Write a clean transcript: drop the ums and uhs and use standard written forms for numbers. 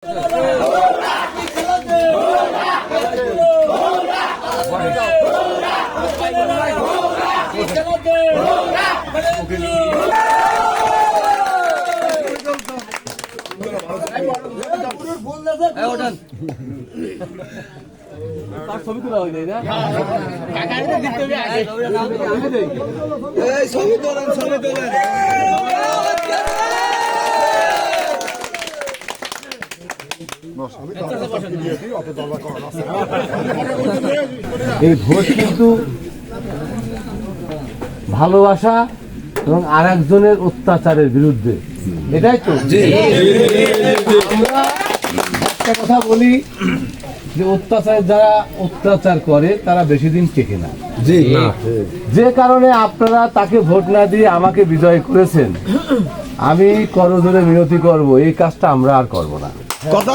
ছবি তোলা হয় না ছবি তোলেন ছবি তোলেন। এই ভোট কিন্তু ভালোবাসা এবং আর একজনের অত্যাচারের বিরুদ্ধে, এটাই তো। আমরা একটা কথা বলি যে অত্যাচার যারা অত্যাচার করে তারা বেশি দিন টেকে না। যে কারণে আপনারা তাকে ভোট না দিয়ে আমাকে বিজয় করেছেন, আমি করজোড়ে মিনতি করব এই কাজটা আমরা আর করব না। কথা